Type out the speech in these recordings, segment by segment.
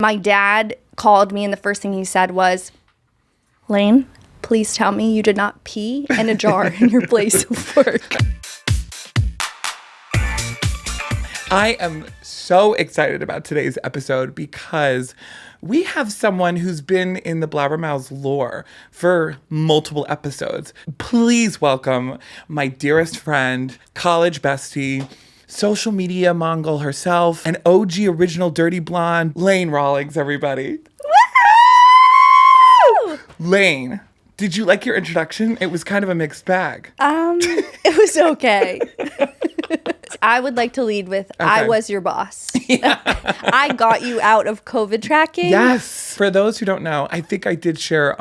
My dad called me and the first thing he said was, Lane, please tell me you did not pee in a jar in your place of work. I am so excited about today's episode because we have someone who's been in the Blabbermouths lore for multiple episodes. Please welcome my dearest friend, college bestie, social media Mongol herself, an OG original dirty blonde, Lane Rawlings, everybody. Woo! Lane, did you like your introduction? It was kind of a mixed bag. It was okay. I would like to lead with, okay. I was your boss. Yeah. I got you out of COVID tracking. Yes. For those who don't know, I think I did share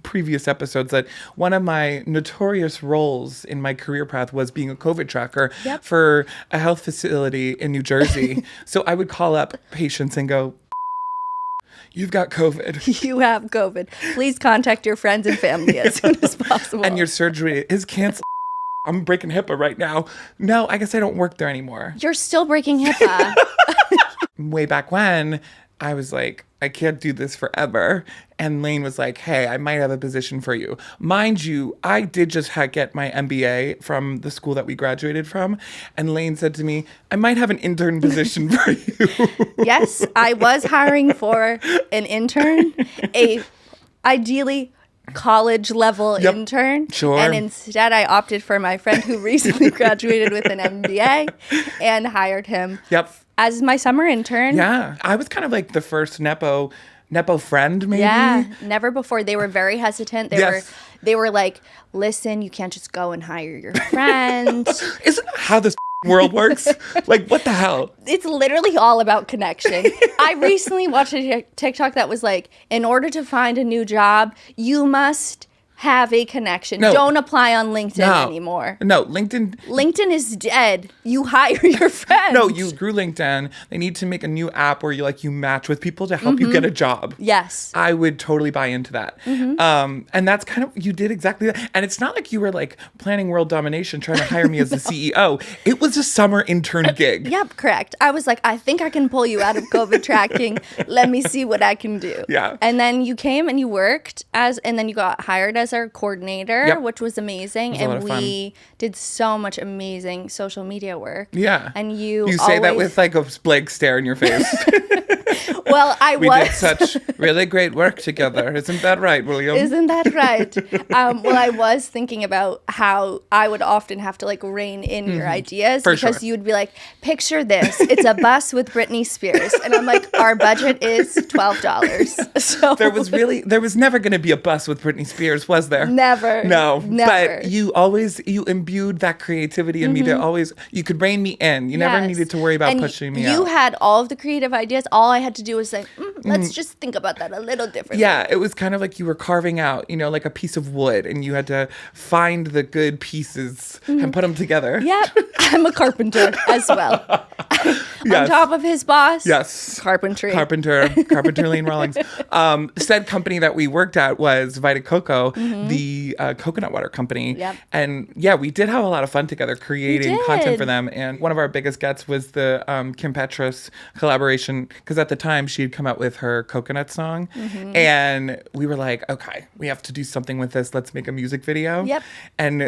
previous episodes that one of my notorious roles in my career path was being a COVID tracker for a health facility in New Jersey. So I would call up patients and go, you've got COVID. You have COVID. Please contact your friends and family as soon as possible. And your surgery is canceled. I'm breaking HIPAA right now. No, I guess I don't work there anymore. You're still breaking HIPAA. Way back when, I was like, I can't do this forever. And Lane was like, hey, I might have a position for you. Mind you, I did just get my MBA from the school that we graduated from. And Lane said to me, I might have an intern position for you. Yes, I was hiring for an intern, ideally college level intern. Sure. And instead I opted for my friend who recently graduated with an MBA and hired him as my summer intern. Yeah. I was kind of like the first Nepo friend, maybe. Yeah. Never before. They were very hesitant. They were like, listen, you can't just go and hire your friend. Isn't that how this world works? Like, what the hell? It's literally all about connection. I recently watched a TikTok that was like, in order to find a new job, you must have a connection. No. Don't apply on LinkedIn anymore. No, LinkedIn is dead. You hire your friends. No, you screw LinkedIn. They need to make a new app where you match with people to help you get a job. Yes. I would totally buy into that. And that's kind of, you did exactly that. And it's not like you were like planning world domination, trying to hire me as the CEO. It was a summer intern gig. Yep, correct. I was like, I think I can pull you out of COVID tracking. Let me see what I can do. Yeah. And then you came and you worked and then you got hired as our coordinator, which was amazing. And we did so much amazing social media work. Yeah. And you say that with like a blank stare in your face. Well, we did such really great work together. Isn't that right, William? Isn't that right? Well, I was thinking about how I would often have to like rein in your ideas because you'd be like, picture this. It's a bus with Britney Spears. And I'm like, our budget is $12. So there was never going to be a bus with Britney Spears, was there? Never. No. Never. But you imbued that creativity in me to always, you could rein me in. You never needed to worry about pushing me out. You had all of the creative ideas. All I had to do was say, let's just think about that a little differently. Yeah, it was kind of like you were carving out, like a piece of wood, and you had to find the good pieces and put them together. Yep, I'm a carpenter as well. On top of his boss. Yes. Carpenter Lane Rawlings. Said company that we worked at was Vita Coco, the coconut water company. Yep. And yeah, we did have a lot of fun together creating content for them. And one of our biggest gets was the Kim Petras collaboration, because at the time she had come out with her coconut song. And we were like, okay, we have to do something with this. Let's make a music video. Yep. And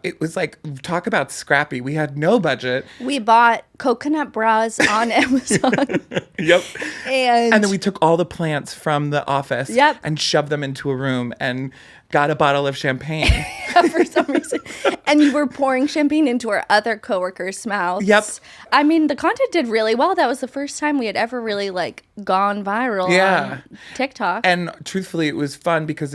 it was like, talk about scrappy. We had no budget. We bought coconut bras on Amazon. Yep. And then we took all the plants from the office and shoved them into a room and got a bottle of champagne. For some reason. And you were pouring champagne into our other coworkers' mouths. Yep. I mean, the content did really well. That was the first time we had ever really gone viral on TikTok. And truthfully, it was fun because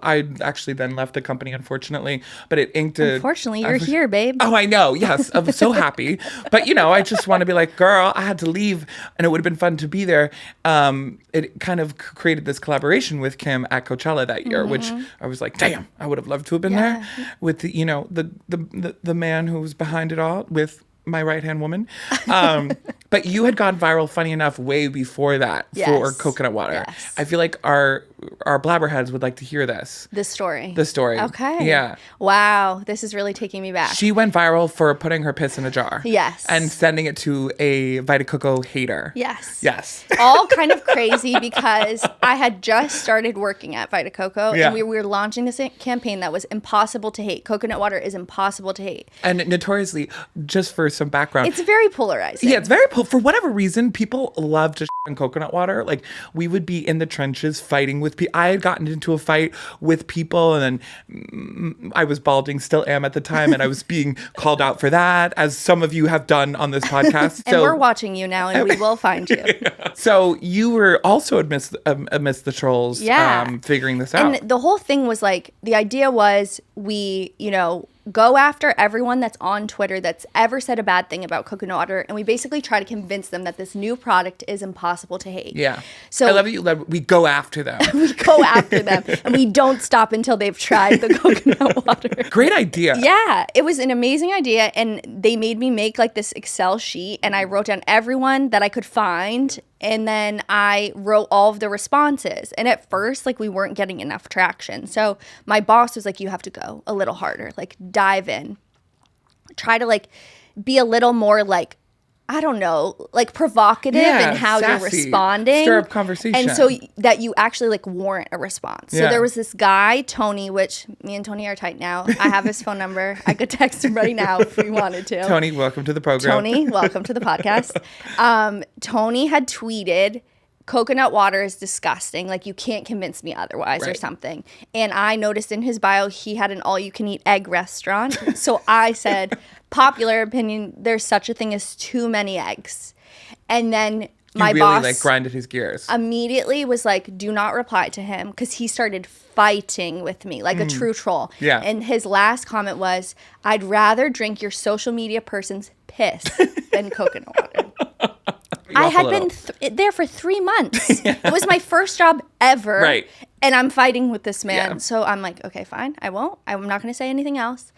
I actually then left the company, unfortunately, but it inked a... Unfortunately, you're here, babe. Oh, I know. Yes. I'm so happy. But, I just want to be like, girl, I had to leave and it would have been fun to be there. It kind of created this collaboration with Kim at Coachella that year, which I was like, damn, I would have loved to have been there with the man who was behind it all with my right-hand woman. But you had gone viral, funny enough, way before that for coconut water. Yes. I feel like our our blabberheads would like to hear this. The story. Okay. Yeah. Wow. This is really taking me back. She went viral for putting her piss in a jar. Yes. And sending it to a Vita Coco hater. Yes. All kind of crazy because I had just started working at Vita Coco and we were launching this campaign that was impossible to hate. Coconut water is impossible to hate. And notoriously, just for some background. It's very polarizing. Yeah, it's very, for whatever reason, people love to on coconut water. Like, we would be in the trenches fighting with people. I had gotten into a fight with people, and then I was balding, still am at the time, and I was being called out for that, as some of you have done on this podcast. And we're watching you now, and we will find you. So you were also amidst the trolls, figuring this out. And the whole thing was like, the idea was we, go after everyone that's on Twitter that's ever said a bad thing about coconut water, and we basically try to convince them that this new product is impossible to hate. Yeah. So I love that we go after them. We go after them, and we don't stop until they've tried the coconut water. Great idea. Yeah. It was an amazing idea, and they made me make like this Excel sheet, and I wrote down everyone that I could find, and then I wrote all of the responses. And at first, like, we weren't getting enough traction. So my boss was like, you have to go a little harder, like dive in, try to like be a little more like, I don't know, like provocative in how sassy, you're responding. Stir up conversation. And so that you actually like warrant a response. So there was this guy, Tony, which me and Tony are tight now. I have his phone number. I could text him right now if we wanted to. Tony, welcome to the program. Tony, welcome to the podcast. Tony had tweeted, coconut water is disgusting. Like, you can't convince me otherwise, or something. And I noticed in his bio, he had an all-you-can-eat egg restaurant. So I said, popular opinion, there's such a thing as too many eggs. And then my boss like grinded his gears. Immediately was like, do not reply to him, because he started fighting with me like a true troll. Yeah. And his last comment was, I'd rather drink your social media person's piss than coconut water. I had been there for 3 months. It was my first job ever. Right. And I'm fighting with this man. Yeah. So I'm like, okay, fine. I won't. I'm not going to say anything else.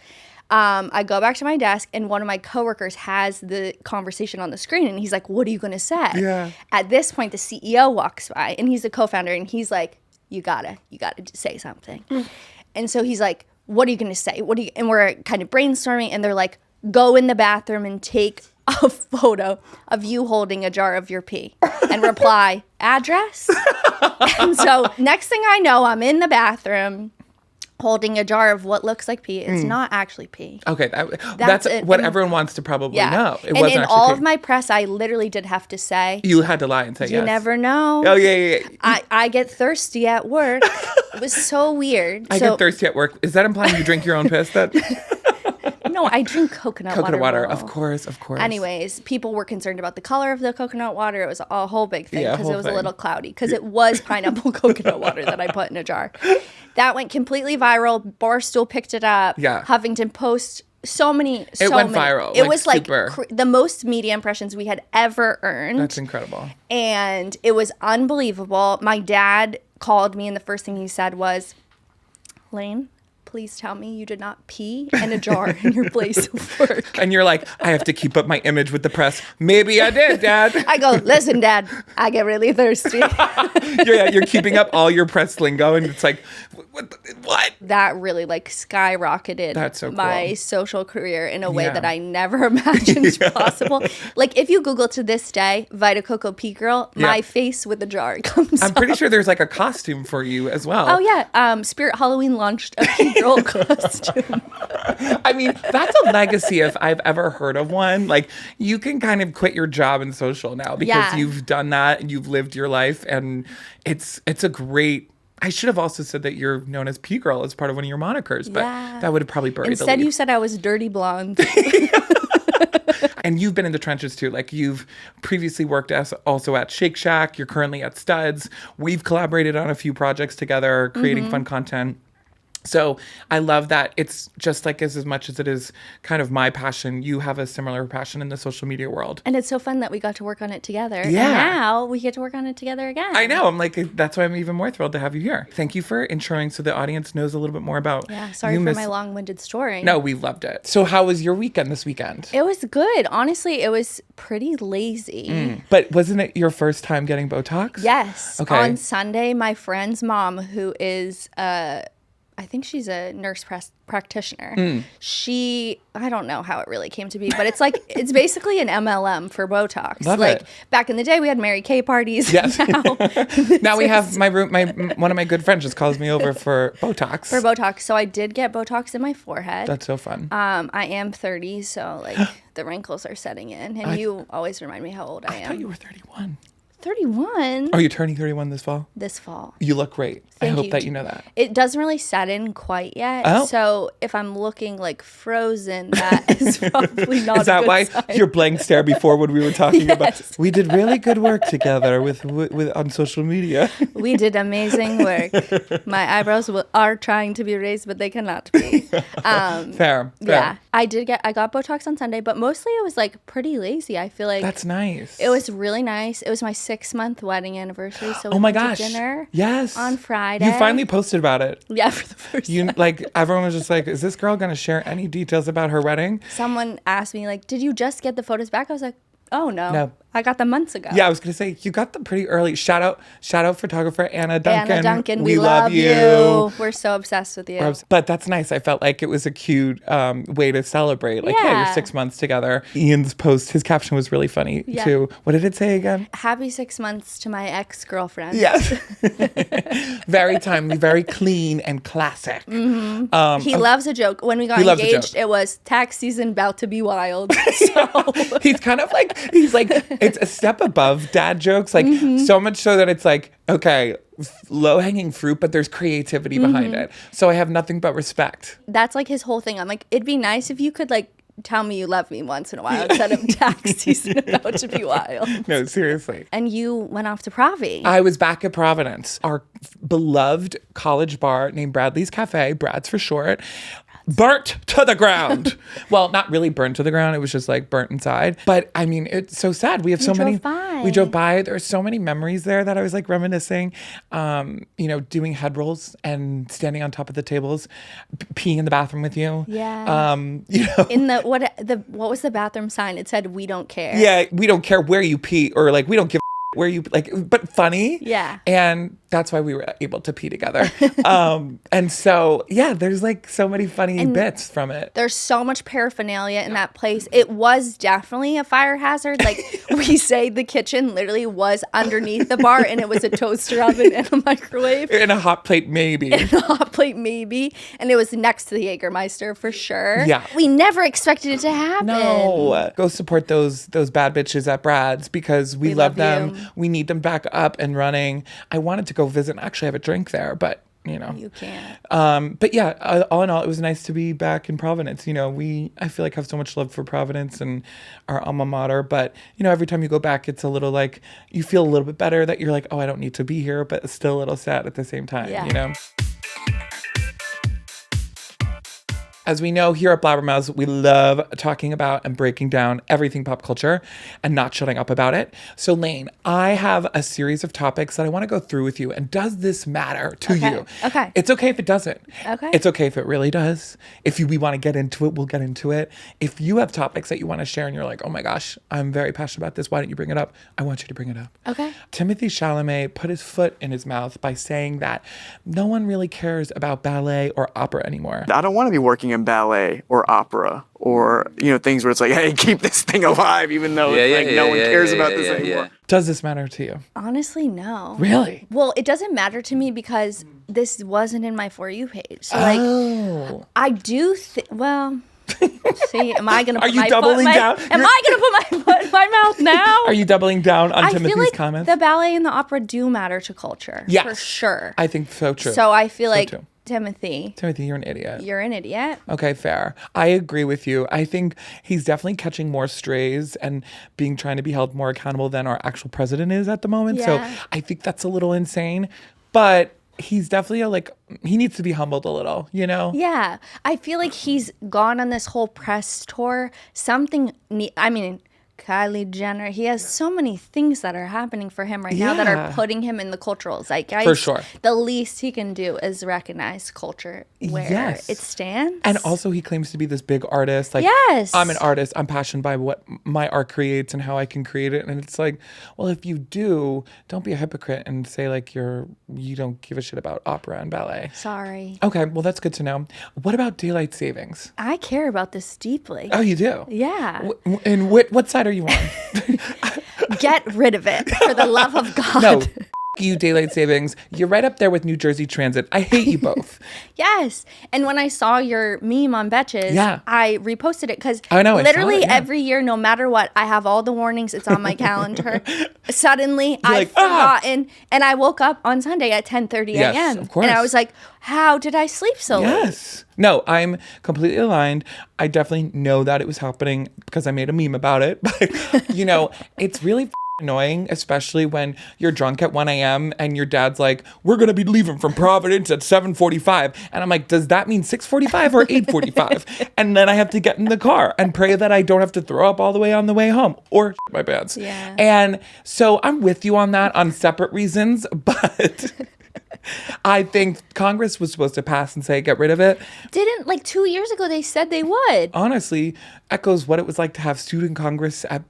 I go back to my desk, and one of my coworkers has the conversation on the screen, and he's like, what are you going to say? Yeah. At this point, the CEO walks by, and he's the co-founder, and he's like, you gotta say something. And so he's like, what are you going to say? And we're kind of brainstorming, and they're like, go in the bathroom and take a photo of you holding a jar of your pee and reply, address. And so next thing I know, I'm in the bathroom holding a jar of what looks like pee. It's not actually pee. Okay, that's what everyone wants to probably know. It wasn't in actually all pee. of my press, I literally did have to say, you had to lie and say yes. You never know. Oh, yeah. I get thirsty at work. It was so weird. I get thirsty at work. Is that implying you drink your own piss? No, I drink coconut water. Of course. Anyways, people were concerned about the color of the coconut water. It was a whole big thing because it was a little cloudy, because it was pineapple coconut water that I put in a jar. That went completely viral. Barstool picked it up. Yeah. Huffington Post. So many. It went viral. It was like the most media impressions we had ever earned. That's incredible. And it was unbelievable. My dad called me, and the first thing he said was, Lane, please tell me you did not pee in a jar in your place of work. And you're like, I have to keep up my image with the press. Maybe I did, Dad. I go, listen, Dad, I get really thirsty. You're keeping up all your press lingo, and it's like, what? That really like skyrocketed my social career in a way that I never imagined possible. Like, if you Google to this day, Vita Coco Pee Girl, my face with a jar comes I'm pretty up. sure there's like a costume for you as well. Oh, yeah. Spirit Halloween launched a Pee Girl costume. I mean, that's a legacy if I've ever heard of one. Like, you can kind of quit your job in social now because you've done that and you've lived your life, and it's a great. I should have also said that you're known as P Girl as part of one of your monikers, but that would have probably buried the lead. Instead, you said I was dirty blonde. And you've been in the trenches too. Like, you've previously worked also at Shake Shack. You're currently at Studs. We've collaborated on a few projects together, creating fun content. So I love that it's just like as much as it is kind of my passion, you have a similar passion in the social media world. And it's so fun that we got to work on it together. Yeah. And now we get to work on it together again. I know. I'm like, that's why I'm even more thrilled to have you here. Thank you for introing so the audience knows a little bit more about sorry for my long-winded story. No, we loved it. So how was your weekend this weekend? It was good. Honestly, it was pretty lazy. But wasn't it your first time getting Botox? Yes. Okay. On Sunday, my friend's mom, who is I think she's a nurse practitioner. I don't know how it really came to be, but it's like, it's basically an MLM for Botox. Love like it. Back in the day, we had Mary Kay parties. Yes. Now we have one of my good friends just calls me over for Botox. For Botox. So I did get Botox in my forehead. That's so fun. I am 30, so like the wrinkles are setting in. And you always remind me how old I am. I thought you were 31. 31? Are you turning 31 this fall? This fall. You look great. Thank I hope you. that you know that. It doesn't really set in quite yet. Oh. So if I'm looking like frozen, that is probably not Is that a good why sign. your blank stare before when we were talking Yes. about we did really good work together with on social media? We did amazing work. My eyebrows are trying to be raised, but they cannot be. Fair. Yeah, I got Botox on Sunday, but mostly it was like pretty lazy. I feel like That's nice. it was really nice. It was my 6-month wedding anniversary, so we Oh my went gosh. to dinner. Yes. On Friday. You finally posted about it. Yeah, for the first You time. like everyone was just like, is this girl gonna share any details about her wedding? Someone asked me like, "Did you just get the photos back?" I was like, "Oh no, No. I got them months ago." Yeah, I was gonna say you got them pretty early. Shout out photographer Anna Duncan. Anna Duncan, we love you. We're so obsessed with you. But that's nice. I felt like it was a cute way to celebrate. Like, hey, Yeah. you're 6 months together. Ian's post, his caption was really funny Yeah. too. What did it say again? Happy 6 months to my ex-girlfriend. Yes. Very timely, very clean and classic. He loves a joke. When we got He loves a engaged, joke. it was tax season about to be wild. So He's kind of like, it's a step above dad jokes. Like, so much so that it's like, okay, low hanging fruit, but there's creativity behind it. So I have nothing but respect. that's like his whole thing. I'm like, it'd be nice if you could like tell me you love me once in a while instead of tax season about to be wild. No, seriously. And you went off to Pravi. I was back at Providence, our beloved college bar named Bradley's Cafe, Brad's for short. Burnt to the ground. Well, not really burnt to the ground. It was just like burnt inside. But I mean, it's so sad. We have so many. by. We drove by. There are so many memories there that I was like reminiscing. Doing head rolls and standing on top of the tables, peeing in the bathroom with you. Yeah. In what was the bathroom sign? It said, "We don't care." Yeah, we don't care where you pee, or like we don't give where you like, but funny. Yeah. And that's why we were able to pee together. And so, yeah, there's like so many funny bits from it. There's so much paraphernalia in that place. It was definitely a fire hazard. Like we say, the kitchen literally was underneath the bar, and it was a toaster oven and a microwave. In a hot plate, maybe. And a hot plate, maybe. And it was next to the Jägermeister for sure. Yeah. We never expected it to happen. No. Go support those bad bitches at Brad's because we love them. you. We need them back up and running. I wanted to go visit and actually have a drink there, but You can't. But yeah, all in all, it was nice to be back in Providence. I feel like have so much love for Providence and our alma mater. But, every time you go back, it's a little like, you feel a little bit better that you're like, oh, I don't need to be here, but it's still a little sad at the same time, Yeah. As we know, here at Blabbermouths, we love talking about and breaking down everything pop culture and not shutting up about it. So, Lane, I have a series of topics that I want to go through with you. And does this matter to you? Okay. It's okay if it doesn't. Okay. It's okay if it really does. If we want to get into it, we'll get into it. If you have topics that you want to share and you're like, oh my gosh, I'm very passionate about this, why don't you bring it up? I want you to bring it up. Okay. Timothée Chalamet put his foot in his mouth by saying that no one really cares about ballet or opera anymore. I don't want to be working in ballet or opera or, things where it's like, hey, keep this thing alive, even though no one cares about this anymore. Does this matter to you? Honestly, no. Really? Well, it doesn't matter to me because this wasn't in my For You page. So, I do think, see, am I going to put you doubling down? Am I going to put my foot in my mouth now? Are you doubling down on I feel Timothy's like comments? the ballet and the opera do matter to culture. Yes. For sure. I think so too. So I feel like, too. Timothy, You're an idiot. you're an idiot. Okay, fair. I agree with you. I think he's definitely catching more strays and trying to be held more accountable than our actual president is at the moment. Yeah. So I think that's a little insane. But he's definitely he needs to be humbled a little, you know? Yeah. I feel like he's gone on this whole press tour. Kylie Jenner, he has so many things that are happening for him right now that are putting him in the cultural zeitgeist. For sure. The least he can do is recognize culture where it stands. And also he claims to be this big artist. Yes. I'm an artist. I'm passionate by what my art creates and how I can create it. And it's like, well, if you do, don't be a hypocrite and say you don't give a shit about opera and ballet. Sorry. Okay, well, that's good to know. What about daylight savings? I care about this deeply. Oh, you do? Yeah. And what side are you on? Get rid of it, for the love of God. No, you, daylight savings. You're right up there with New Jersey Transit. I hate you both. Yes. And when I saw your meme on Betches, I reposted it because literally every year, no matter what, I have all the warnings. It's on my calendar. Suddenly, I've forgotten. And I woke up on Sunday at 10:30 a.m. Yes, of course. And I was like, how did I sleep so late? Yes. No, I'm completely aligned. I definitely know that it was happening because I made a meme about it. But, it's really annoying, especially when you're drunk at 1 a.m. and your dad's like, we're going to be leaving from Providence at 7:45. And I'm like, does that mean 6:45 or 8:45? And then I have to get in the car and pray that I don't have to throw up all the way on the way home or my pants. Yeah. And so I'm with you on that on separate reasons, but I think Congress was supposed to pass and say, get rid of it. Didn't 2 years ago they said they would. Honestly, echoes what it was like to have student Congress at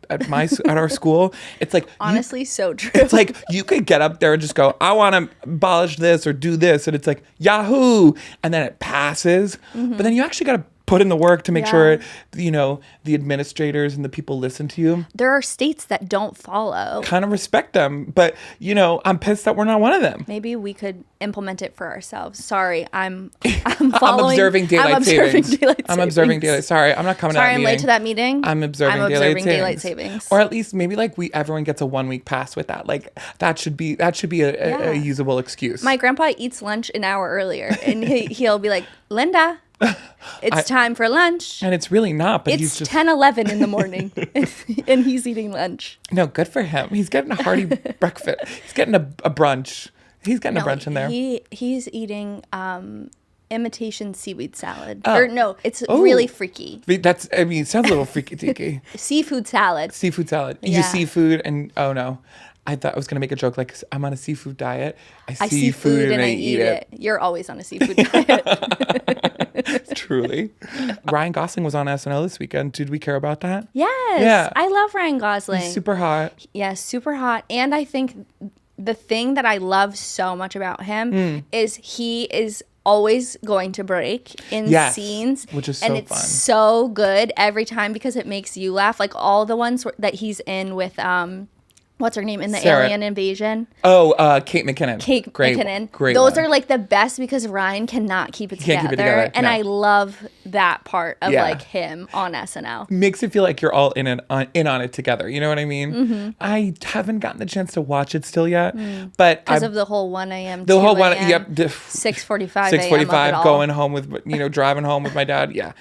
our school. It's like, honestly, so true. It's like you could get up there and just go, I want to abolish this or do this. And it's like, Yahoo. And then it passes. Mm-hmm. But then you actually got to put in the work to make sure, the administrators and the people listen to you. There are states that don't follow. Kind of respect them. But, I'm pissed that we're not one of them. Maybe we could implement it for ourselves. Sorry, I'm following. I'm observing daylight savings. I'm observing daylight. Sorry, I'm not coming to that meeting. Sorry, I'm late to that meeting. I'm observing daylight savings. Or at least maybe everyone gets a 1 week pass with that. That should be a usable excuse. My grandpa eats lunch an hour earlier and he'll be like, Linda, it's time for lunch. And it's really not, but it's he's just 10:11 in the morning and he's eating lunch. No, good for him. He's getting a hearty breakfast. He's getting a brunch. He's getting a brunch in there. He's eating imitation seaweed salad. Or no, it's really freaky. It sounds a little freaky deaky. Seafood salad. Seafood salad. You just seafood and oh no. I thought I was going to make a joke I'm on a seafood diet. I see food and I eat it. You're always on a seafood diet. Truly. Ryan Gosling was on SNL this weekend. Did we care about that? Yes. Yeah. I love Ryan Gosling. He's super hot. Yes, super hot. And I think the thing that I love so much about him is he is always going to break in scenes, which is so and it's fun. So good every time because it makes you laugh. All the ones that he's in with what's her name in the Alien Invasion? Oh, Kate McKinnon. McKinnon. Great. Those are the best because Ryan cannot keep it together. And I love that part of him on SNL. Makes it feel like you're all in on it together. You know what I mean? Mm-hmm. I haven't gotten the chance to watch it still yet, but because of the whole 1 a.m. The whole 1 6:45 6:45 going home with driving home with my dad. Yeah,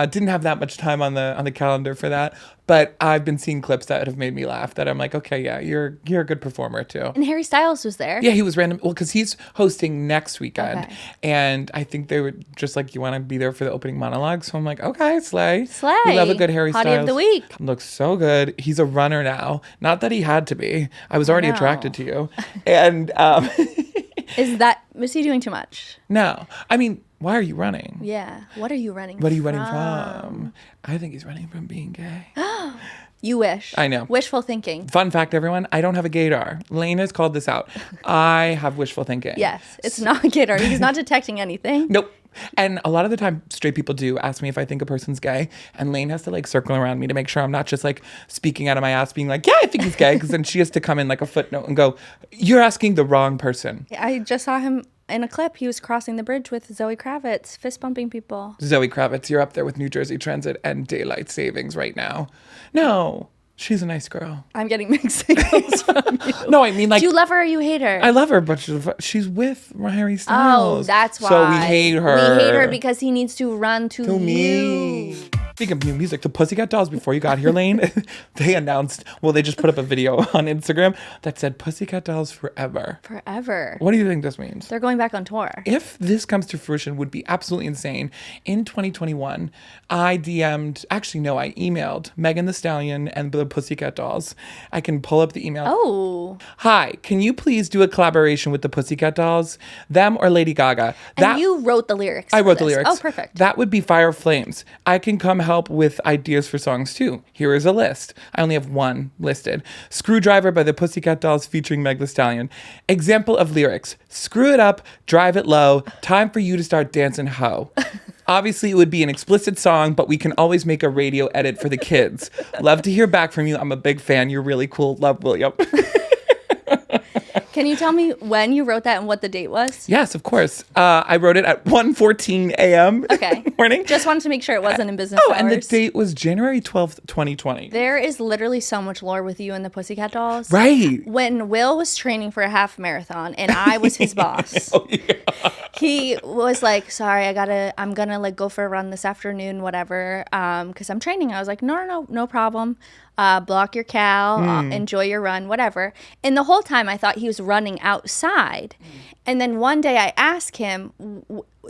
didn't have that much time on the calendar for that. But I've been seeing clips that have made me laugh that I'm like, okay, yeah, you're a good performer too. And Harry Styles was there. Yeah, he was random. Well, because he's hosting next weekend. Okay. And I think they were just like, you want to be there for the opening monologue? So I'm like, okay, slay. We love a good Harry Styles. Hottie of the week. Looks so good. He's a runner now. Not that he had to be. I was already attracted to you. And was he doing too much? No. I mean, why are you running? Yeah. What are you running from? What are you running from? I think he's running from being gay. You wish. I know. Wishful thinking. Fun fact, everyone, I don't have a gaydar. Lane has called this out. I have wishful thinking. Yes. It's not a gaydar. He's not detecting anything. Nope. And a lot of the time, straight people do ask me if I think a person's gay. And Lane has to circle around me to make sure I'm not just speaking out of my ass being like, yeah, I think he's gay. Because then she has to come in like a footnote and go, you're asking the wrong person. I just saw him in a clip. He was crossing the bridge with Zoe Kravitz, fist bumping people. Zoe Kravitz, you're up there with New Jersey Transit and daylight savings right now. No, she's a nice girl. I'm getting mixed signals from you. No, I mean do you love her or you hate her? I love her, but she's with Harry Styles. Oh, that's why. So we hate her. We hate her because he needs to run to you. Me. Speaking of new music, the Pussycat Dolls, before you got here, Lane, they announced, they just put up a video on Instagram that said Pussycat Dolls forever. Forever. What do you think this means? They're going back on tour. If this comes to fruition, would be absolutely insane. In 2021, I emailed Meghan Thee Stallion and the Pussycat Dolls. I can pull up the email. Oh. Hi, can you please do a collaboration with the Pussycat Dolls? Them or Lady Gaga? And you wrote the lyrics. I wrote the lyrics. Oh, perfect. That would be Fire Flames. I can come help with ideas for songs too. Here is a list. I only have one listed. Screwdriver by the Pussycat Dolls featuring Meg Thee Stallion. Example of lyrics. Screw it up, drive it low, time for you to start dancing ho. Obviously, it would be an explicit song, but we can always make a radio edit for the kids. Love to hear back from you. I'm a big fan. You're really cool. Love, William. Can you tell me when you wrote that and what the date was? Yes, of course. I wrote it at 1:14 a.m. Okay. morning. Just wanted to make sure it wasn't in business hours. And the date was January 12th, 2020. There is literally so much lore with you and the Pussycat Dolls. Right. When Will was training for a half marathon and I was his boss, he was like, sorry, I'm gonna like go for a run this afternoon, whatever, because I'm training. I was like, no problem. Block your cal, enjoy your run, whatever. And the whole time I thought he was running outside. And then one day I asked him,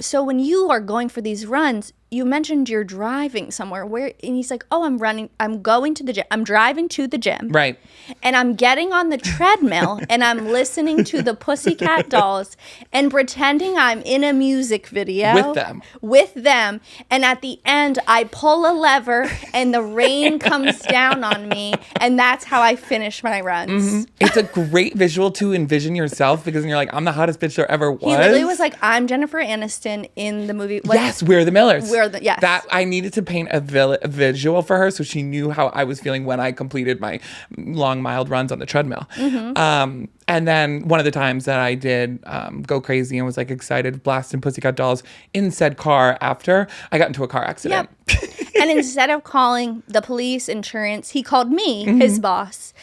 so when you are going for these runs, you mentioned you're driving somewhere. Where? And he's like, oh, I'm going to the gym. I'm driving to the gym. Right. And I'm getting on the treadmill and I'm listening to the Pussycat Dolls and pretending I'm in a music video. With them. And at the end, I pull a lever and the rain comes down on me. And that's how I finish my runs. Mm-hmm. It's a great visual to envision yourself because you're like, I'm the hottest bitch there ever was. He literally was like, I'm Jennifer Aniston in the movie. Yes, We're the Millers. Yes. That I needed to paint a visual for her so she knew how I was feeling when I completed my long, mild runs on the treadmill. Mm-hmm. And then one of the times that I did go crazy and was like excited, blasting Pussycat Dolls in said car after, I got into a car accident. Yep. And instead of calling the police, insurance, he called me, his boss,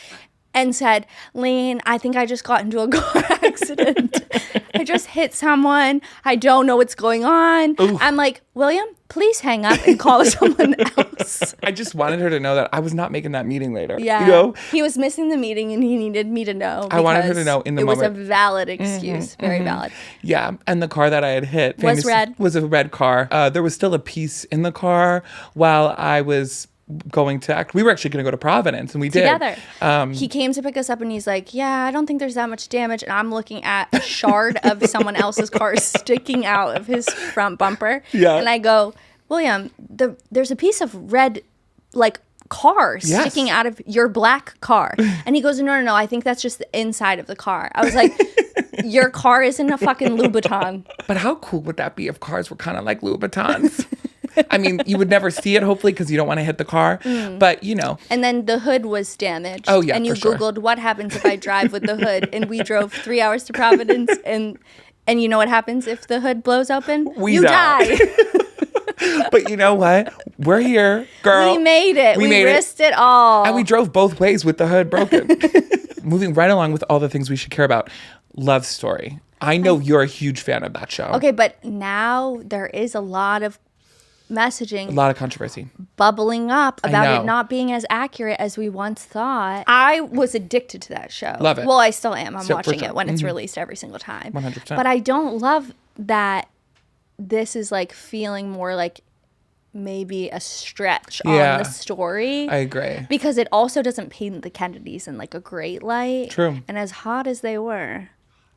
and said, Lane, I think I just got into a car accident. I just hit someone. I don't know what's going on. Oof. I'm like, William, please hang up and call someone else. I just wanted her to know that I was not making that meeting later. Yeah. You know? He was missing the meeting and he needed me to know. I wanted her to know in the moment. It was a valid excuse. Very valid. Yeah. And the car that I had hit was red. Was a red car. There was still a piece in the car while I was going to act. We were actually going to go to Providence and we did. Together. He came to pick us up and he's like, yeah, I don't think there's that much damage. And I'm looking at a shard of someone else's car sticking out of his front bumper. Yeah. And I go, William, there's a piece of red, like, car sticking out of your black car. And he goes, no, I think that's just the inside of the car. I was like, your car isn't a fucking Louboutin. But how cool would that be if cars were kind of like Louboutins? I mean, you would never see it, hopefully, because you don't want to hit the car. But, you know. And then the hood was damaged. Oh, yeah, and you Googled what happens if I drive with the hood. And we drove 3 hours to Providence. And you know what happens if the hood blows open? You die. But you know what? We're here, girl. We made it. We risked it all. And we drove both ways with the hood broken. Moving right along with all the things we should care about. Love Story. I know you're a huge fan of that show. Okay, but now there is a lot of messaging, a lot of controversy bubbling up about it not being as accurate as we once thought. I was addicted to that show. Love it. Well, I still am. I'm watching it when it's released every single time. 100%. But I don't love that this is like feeling more like maybe a stretch on the story. I agree. Because it also doesn't paint the Kennedys in like a great light. True. And as hot as they were,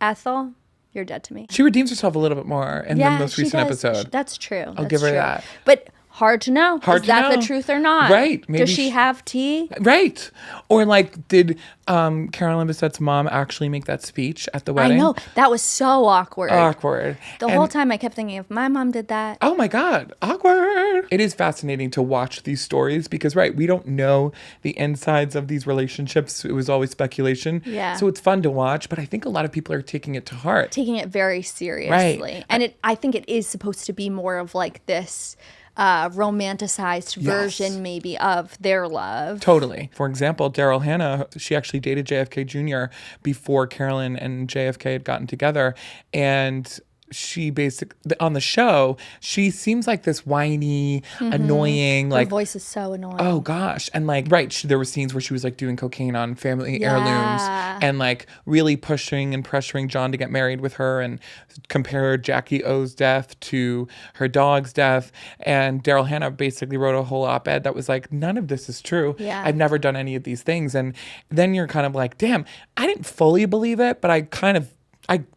Ethel, you're dead to me. She redeems herself a little bit more in the most recent episode. That's true. I'll give her that. But hard to know. Is that the truth or not? Right. Maybe does she have tea? Right. Or like, did Carolyn Bessette's mom actually make that speech at the wedding? I know. That was so awkward. The whole time I kept thinking, if my mom did that. Oh my God. Awkward. It is fascinating to watch these stories because, right, we don't know the insides of these relationships. It was always speculation. Yeah. So it's fun to watch, but I think a lot of people are taking it to heart. Taking it very seriously. Right. And I think it is supposed to be more of like this romanticized version maybe of their love. Totally. For example, Daryl Hannah, she actually dated JFK Jr. before Carolyn and JFK had gotten together. And she basically, on the show, she seems like this whiny, annoying, Her voice is so annoying. Oh gosh. And like, there were scenes where she was like doing cocaine on family heirlooms and like really pushing and pressuring John to get married with her and compare Jackie O's death to her dog's death. And Daryl Hannah basically wrote a whole op-ed that was like, none of this is true. Yeah. I've never done any of these things. And then you're kind of like, damn, I didn't fully believe it, but I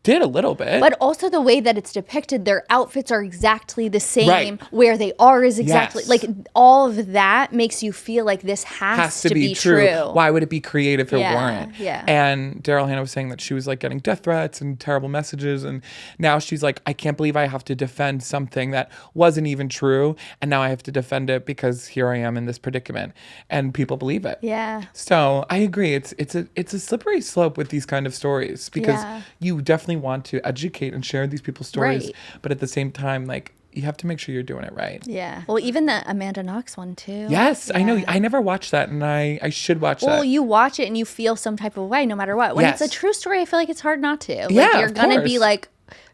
did a little bit. But also the way that it's depicted, their outfits are exactly the same. Where they are is exactly like all of that makes you feel like this has to be true. Why would it be creative if it weren't? Yeah. And Daryl Hannah was saying that she was like getting death threats and terrible messages. And now she's like, I can't believe I have to defend something that wasn't even true. And now I have to defend it because here I am in this predicament. And people believe it. Yeah. So I agree. It's a slippery slope with these kind of stories because you definitely want to educate and share these people's stories, but at the same time, like, you have to make sure you're doing it right. Yeah. Well, even the Amanda Knox one too. Yes, I know. I never watched that, and I should watch that. Well, you watch it and you feel some type of way no matter what. When it's a true story, I feel like it's hard not to. Like, yeah, you're gonna be like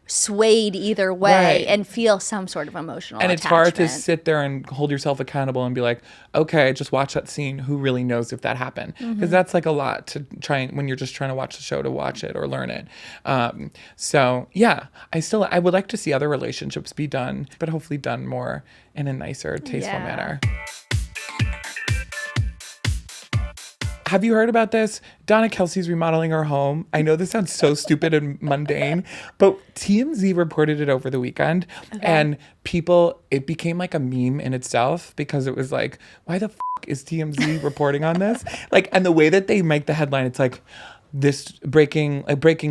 swayed either way and feel some sort of emotional and it's hard to sit there and hold yourself accountable and be like, okay, just watch that scene, who really knows if that happened, because that's like a lot to try when you're just trying to watch the show to watch it or learn it. So yeah, I would like to see other relationships be done, but hopefully done more in a nicer, tasteful manner. Have you heard about this? Donna Kelce's remodeling her home. I know this sounds so stupid and mundane, but TMZ reported it over the weekend. And it became like a meme in itself because it was like, why the is TMZ reporting on this? Like, and the way that they make the headline, it's like, this breaking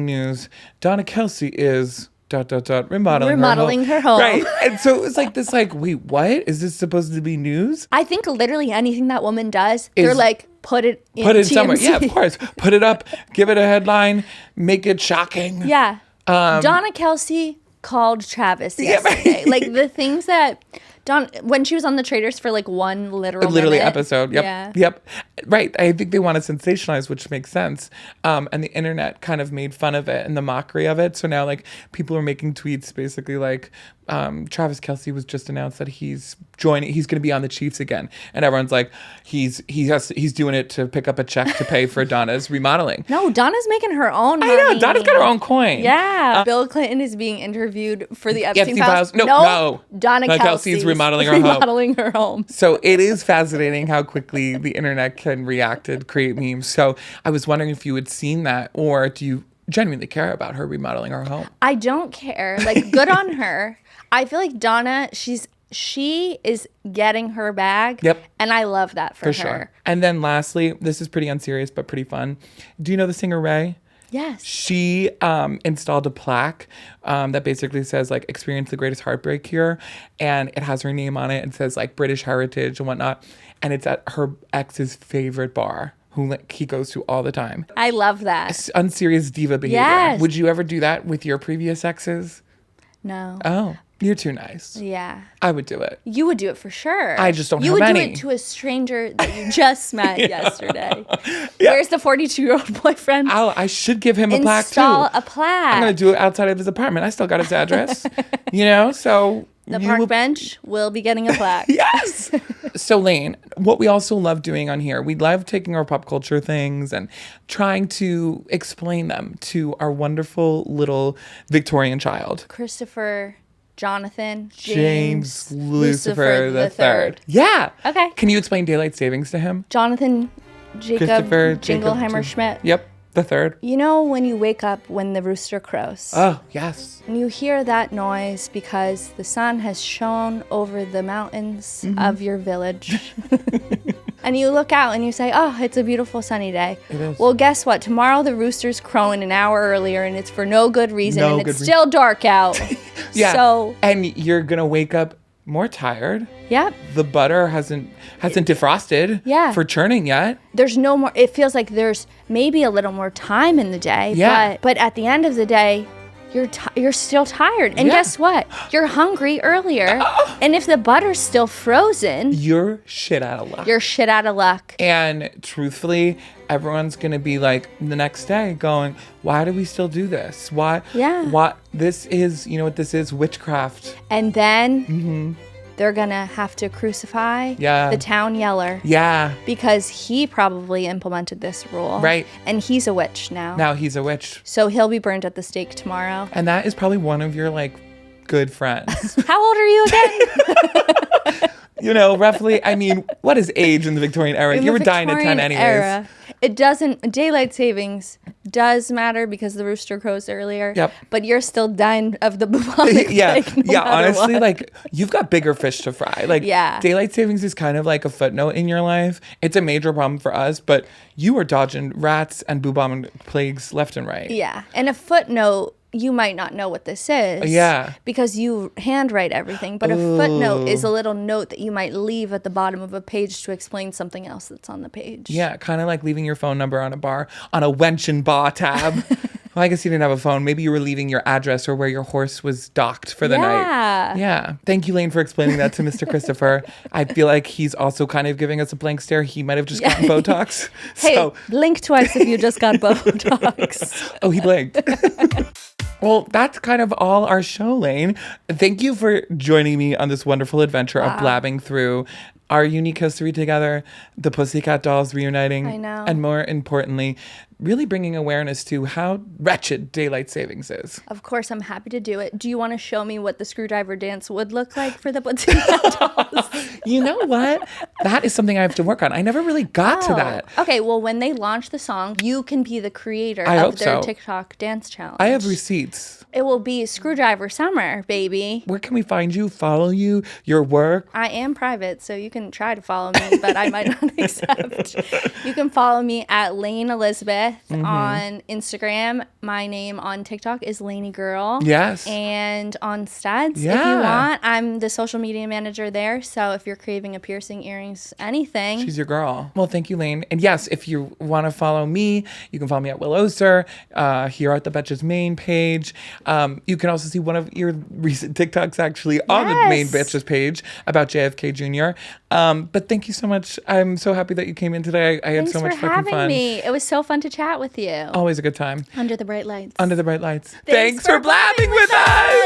news, Donna Kelce is... remodeling her home. Right. And so it was like this, like, wait, what? Is this supposed to be news? I think literally anything that woman does, they're like, put it in somewhere. Yeah, of course. Put it up, give it a headline, make it shocking. Yeah. Donna Kelce called Travis yesterday. Like the things that when she was on the Traitors for like one literally minute. Episode. Yep. Yeah. Yep. Right. I think they want to sensationalize, which makes sense. And the internet kind of made fun of it and the mockery of it. So now like people are making tweets basically like, Travis Kelce was just announced that he's going to be on the Chiefs again, and everyone's like, he's doing it to pick up a check to pay for Donna's remodeling. No, Donna's making her own money. I know, Donna's got her own coin. Yeah. Bill Clinton is being interviewed for the Epstein files. No. Donna Kelce's remodeling her home. So it is fascinating how quickly the internet can react and create memes. So I was wondering if you had seen that, or do you genuinely care about her remodeling her home? I don't care. Like, good on her. I feel like Donna, she is getting her bag. Yep. And I love that for her. Sure. And then lastly, this is pretty unserious but pretty fun. Do you know the singer Raye? Yes. She installed a plaque that basically says like experience the greatest heartbreak here, and it has her name on it and says like British heritage and whatnot, and it's at her ex's favorite bar, who he goes to all the time. I love that. It's unserious diva behavior. Yes. Would you ever do that with your previous exes? No. Oh, you're too nice. Yeah. I would do it. You would do it for sure. I just don't have any. You would any. do it to a stranger that you just met yesterday. Yeah. Where's the 42-year-old boyfriend? I should give him a plaque too. Install a plaque. I'm going to do it outside of his apartment. I still got his address. So... The park bench will be getting a plaque. Yes. So Lane, what we also love doing on here, we love taking our pop culture things and trying to explain them to our wonderful little Victorian child. Christopher Jonathan James Lucifer the Third. Yeah. Okay. Can you explain daylight savings to him? Jonathan Jacob Jingleheimer Schmidt. Yep. The third. You know when you wake up when the rooster crows? Oh, yes. And you hear that noise because the sun has shone over the mountains of your village. And you look out and you say, oh, it's a beautiful sunny day. It is. Well, guess what? Tomorrow the rooster's crowing an hour earlier and it's for no good reason and it's still dark out. Yeah. And you're going to wake up more tired. Yep. The butter hasn't defrosted for churning yet. There's no more. It feels like there's maybe a little more time in the day. Yeah. But at the end of the day, you're still tired. And guess what? You're hungry earlier. And if the butter's still frozen, you're shit out of luck. You're shit out of luck. And truthfully, everyone's going to be like the next day going, why do we still do this? Why? This is, you know what this is? Witchcraft. And then they're going to have to crucify the town yeller. Yeah. Because he probably implemented this rule. Right. And he's a witch now. Now he's a witch. So he'll be burned at the stake tomorrow. And that is probably one of your, like, good friends. How old are you again? You know, roughly, I mean, what is age in the Victorian era? You were dying at 10 anyways. Era, it doesn't, daylight savings does matter because the rooster crows earlier. Yep. But you're still dying of the bubonic plague, no honestly, what. Like, you've got bigger fish to fry. Like, daylight savings is kind of like a footnote in your life. It's a major problem for us, but you are dodging rats and bubonic plagues left and right. Yeah. And a footnote, you might not know what this is. Yeah. Because you handwrite everything. But a footnote is a little note that you might leave at the bottom of a page to explain something else that's on the page. Yeah, kind of like leaving your phone number on a wench and bar tab. Well, I guess you didn't have a phone. Maybe you were leaving your address or where your horse was docked for the night. Yeah. Thank you, Lane, for explaining that to Mr. Christopher. I feel like he's also kind of giving us a blank stare. He might have just gotten Botox. Hey, blink twice if you just got Botox. Oh, he blinked. Well, that's kind of all our show, Lane. Thank you for joining me on this wonderful adventure of blabbing through our unique history together, the Pussycat dolls reuniting, I know. And more importantly, really bringing awareness to how wretched daylight savings is. Of course, I'm happy to do it. Do you want to show me what the screwdriver dance would look like for the Pussycat dolls? You know what? That is something I have to work on. I never really got to that. Okay, well, when they launch the song, you can be the creator of their TikTok dance challenge. I have receipts. It will be Screwdriver Summer, baby. Where can we find you, follow you, your work? I am private, so you can try to follow me, but I might not accept. You can follow me at Lane Elizabeth on Instagram. My name on TikTok is Laney Girl. Yes. And on Studs, if you want, I'm the social media manager there. So if you're craving a piercing, earrings, anything. She's your girl. Well, thank you, Lane. And yes, if you want to follow me, you can follow me at Will Oster, here at the Betches main page. You can also see one of your recent TikToks actually on the main Betches page about JFK Jr. But thank you so much. I'm so happy that you came in today. I had so much fucking fun. Thanks for having me. It was so fun to chat with you. Always a good time. Under the bright lights. Under the bright lights. Thanks for blabbing with us.